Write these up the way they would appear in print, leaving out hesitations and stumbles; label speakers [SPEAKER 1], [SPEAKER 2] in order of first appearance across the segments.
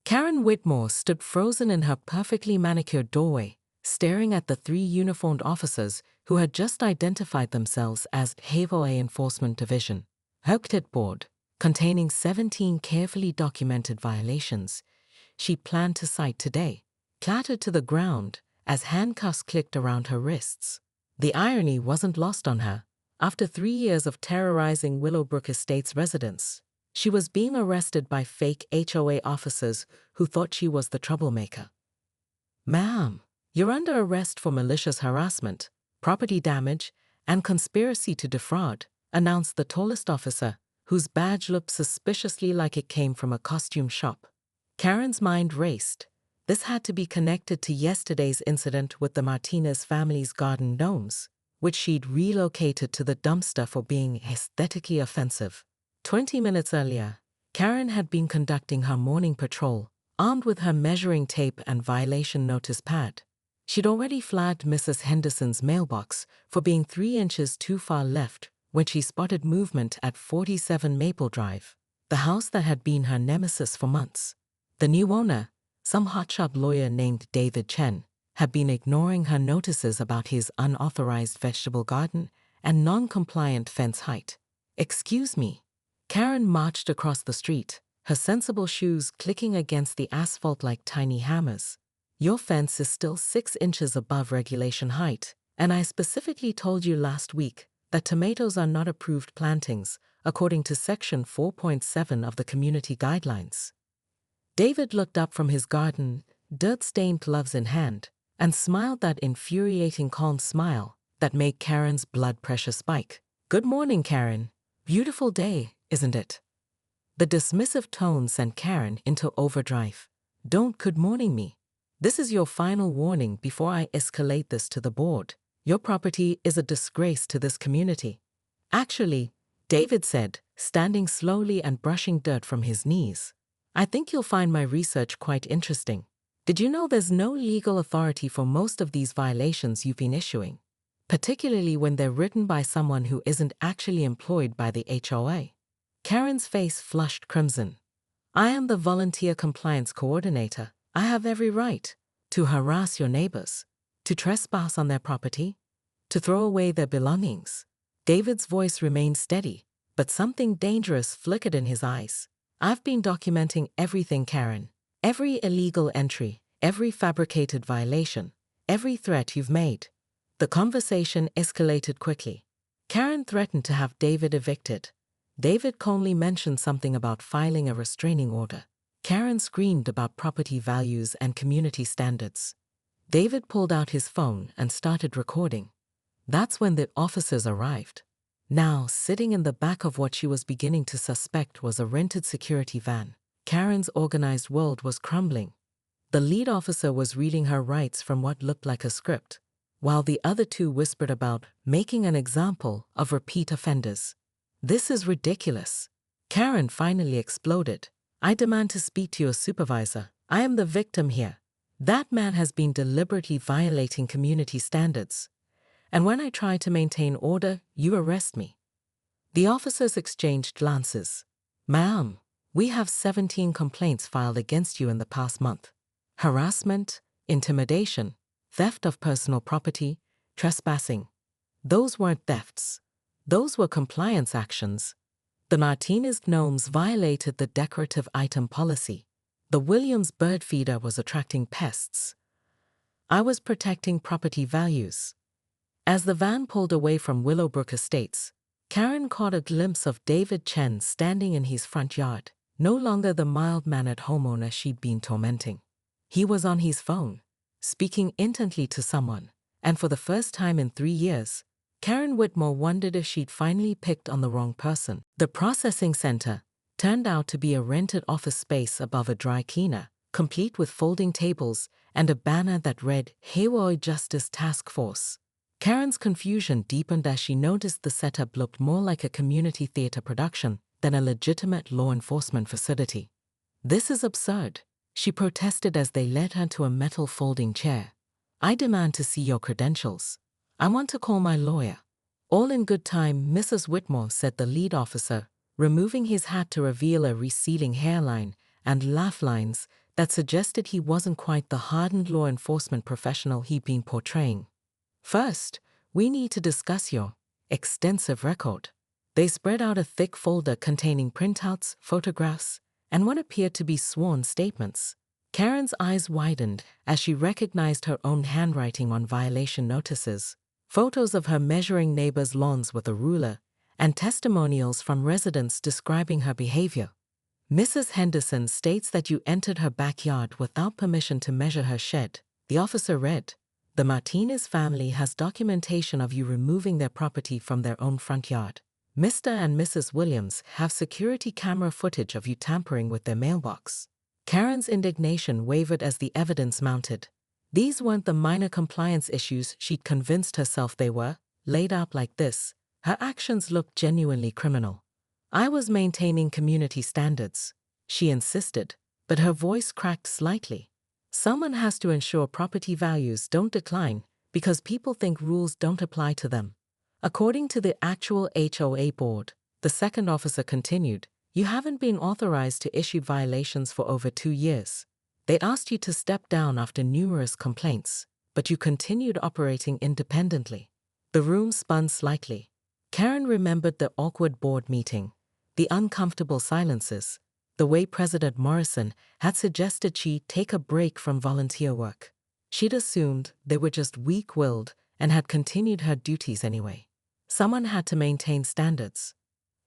[SPEAKER 1] Karen Whitmore stood frozen in her perfectly manicured doorway, staring at the three uniformed officers who had just identified themselves as HOA Enforcement Division. Her clipboard, containing 17 carefully documented violations she planned to cite today, clattered to the ground as handcuffs clicked around her wrists. The irony wasn't lost on her. After 3 years of terrorizing Willowbrook Estates residents, she was being arrested by fake HOA officers who thought she was the troublemaker. "Ma'am, you're under arrest for malicious harassment, property damage, and conspiracy to defraud," announced the tallest officer, whose badge looked suspiciously like it came from a costume shop. Karen's mind raced. This had to be connected to yesterday's incident with the Martinez family's garden gnomes, which she'd relocated to the dumpster for being aesthetically offensive. 20 minutes earlier, Karen had been conducting her morning patrol, armed with her measuring tape and violation notice pad. She'd already flagged Mrs. Henderson's mailbox for being 3 inches too far left when she spotted movement at 47 Maple Drive, the house that had been her nemesis for months. The new owner, some hotshot lawyer named David Chen, had been ignoring her notices about his unauthorized vegetable garden and non-compliant fence height. "Excuse me." Karen marched across the street, her sensible shoes clicking against the asphalt like tiny hammers. "Your fence is still 6 inches above regulation height, and I specifically told you last week that tomatoes are not approved plantings, according to Section 4.7 of the Community Guidelines." David looked up from his garden, dirt-stained gloves in hand, and smiled that infuriating calm smile that made Karen's blood pressure spike. "Good morning, Karen. Beautiful day, isn't it?" The dismissive tone sent Karen into overdrive. "Don't good morning me. This is your final warning before I escalate this to the board. Your property is a disgrace to this community." "Actually," David said, standing slowly and brushing dirt from his knees, "I think you'll find my research quite interesting. Did you know there's no legal authority for most of these violations you've been issuing, particularly when they're written by someone who isn't actually employed by the HOA?" Karen's face flushed crimson. "I am the volunteer compliance coordinator. I have every right to harass your neighbors, to trespass on their property, to throw away their belongings." David's voice remained steady, but something dangerous flickered in his eyes. "I've been documenting everything, Karen. Every illegal entry, every fabricated violation, every threat you've made." The conversation escalated quickly. Karen threatened to have David evicted. David calmly mentioned something about filing a restraining order. Karen screamed about property values and community standards. David pulled out his phone and started recording. That's when the officers arrived. Now, sitting in the back of what she was beginning to suspect was a rented security van, Karen's organized world was crumbling. The lead officer was reading her rights from what looked like a script, while the other two whispered about making an example of repeat offenders. "This is ridiculous." Karen finally exploded. "I demand to speak to your supervisor. I am the victim here. That man has been deliberately violating community standards. And when I try to maintain order, you arrest me." The officers exchanged glances. "Ma'am, we have 17 complaints filed against you in the past month. Harassment, intimidation, theft of personal property, trespassing. Those weren't thefts. Those were compliance actions. The Martinez gnomes violated the decorative item policy. The Williams bird feeder was attracting pests. I was protecting property values." As the van pulled away from Willowbrook Estates, Karen caught a glimpse of David Chen standing in his front yard, no longer the mild-mannered homeowner she'd been tormenting. He was on his phone, speaking intently to someone, and for the first time in 3 years, Karen Whitmore wondered if she'd finally picked on the wrong person. The processing center turned out to be a rented office space above a dry cleaner, complete with folding tables and a banner that read HOA Justice Task Force. Karen's confusion deepened as she noticed the setup looked more like a community theater production than a legitimate law enforcement facility. "This is absurd," she protested as they led her to a metal folding chair. "I demand to see your credentials. I want to call my lawyer." "All in good time, Mrs. Whitmore," said the lead officer, removing his hat to reveal a receding hairline and laugh lines that suggested he wasn't quite the hardened law enforcement professional he'd been portraying. First, we need to discuss your extensive record. They spread out a thick folder containing printouts, photographs, and what appeared to be sworn statements. Karen's eyes widened as she recognized her own handwriting on violation notices, photos of her measuring neighbors' lawns with a ruler, and testimonials from residents describing her behavior. Mrs. Henderson states that you entered her backyard without permission to measure her shed. The officer read, "The Martinez family has documentation of you removing their property from their own front yard. Mr. and Mrs. Williams have security camera footage of you tampering with their mailbox." Karen's indignation wavered as the evidence mounted. These weren't the minor compliance issues she'd convinced herself they were. Laid out like this, her actions looked genuinely criminal. "I was maintaining community standards," she insisted, but her voice cracked slightly. "Someone has to ensure property values don't decline because people think rules don't apply to them." According to the actual HOA board, the second officer continued, "You haven't been authorized to issue violations for over 2 years. They asked you to step down after numerous complaints, but you continued operating independently." The room spun slightly. Karen remembered the awkward board meeting, the uncomfortable silences, the way President Morrison had suggested she take a break from volunteer work. She'd assumed they were just weak-willed and had continued her duties anyway. Someone had to maintain standards.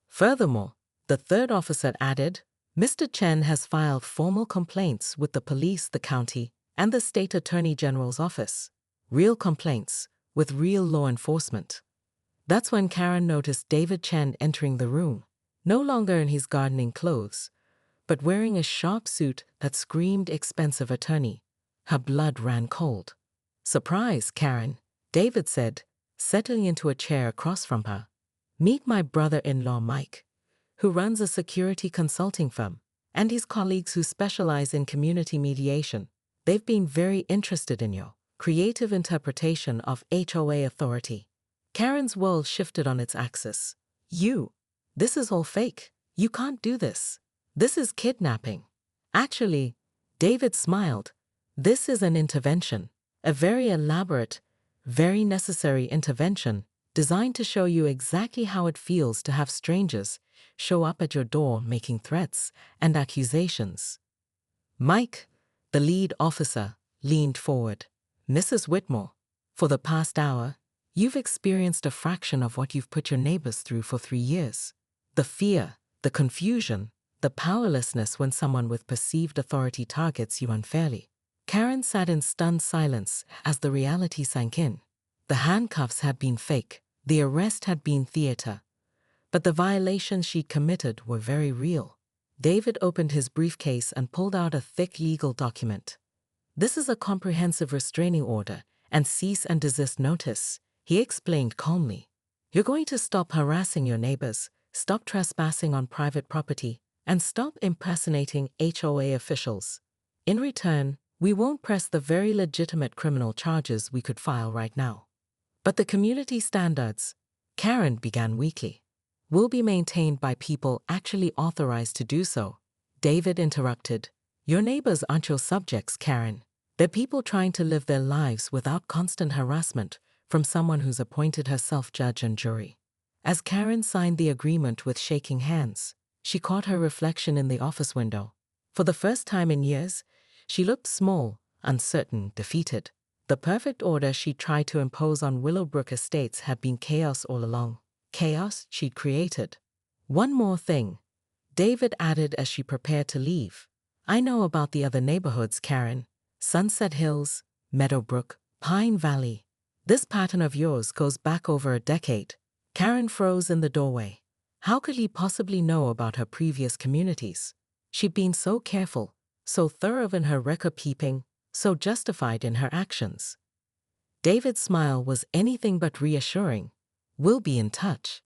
[SPEAKER 1] Furthermore, the third officer added, "Mr. Chen has filed formal complaints with the police, the county, and the state attorney general's office. Real complaints, with real law enforcement." That's when Karen noticed David Chen entering the room, no longer in his gardening clothes, but wearing a sharp suit that screamed expensive attorney. Her blood ran cold. "Surprise, Karen," David said, settling into a chair across from her. "Meet my brother-in-law Mike, who runs a security consulting firm, and his colleagues who specialize in community mediation. They've been very interested in your creative interpretation of HOA authority." Karen's world shifted on its axis. This is all fake. You can't do this. This is kidnapping." "Actually," David smiled, "this is an intervention, a very elaborate, very necessary intervention designed to show you exactly how it feels to have strangers show up at your door making threats and accusations." Mike, the lead officer, leaned forward. "Mrs. Whitmore, for the past hour, you've experienced a fraction of what you've put your neighbors through for 3 years. The fear, the confusion, the powerlessness when someone with perceived authority targets you unfairly." Karen sat in stunned silence as the reality sank in. The handcuffs had been fake, the arrest had been theater, but the violations she'd committed were very real. David opened his briefcase and pulled out a thick legal document. "This is a comprehensive restraining order and cease and desist notice," he explained calmly. "You're going to stop harassing your neighbors, stop trespassing on private property, and stop impersonating HOA officials. In return, we won't press the very legitimate criminal charges we could file right now. But the community standards," Karen began weakly, "will be maintained by people actually authorized to do so." David interrupted. "Your neighbors aren't your subjects, Karen. They're people trying to live their lives without constant harassment from someone who's appointed herself judge and jury." As Karen signed the agreement with shaking hands, she caught her reflection in the office window. For the first time in years, she looked small, uncertain, defeated. The perfect order she tried to impose on Willowbrook Estates had been chaos all along. Chaos she'd created. "One more thing," David added as she prepared to leave. "I know about the other neighborhoods, Karen. Sunset Hills, Meadowbrook, Pine Valley. This pattern of yours goes back over a decade." Karen froze in the doorway. How could he possibly know about her previous communities? She'd been so careful, so thorough in her record-keeping, so justified in her actions. David's smile was anything but reassuring. "We'll be in touch."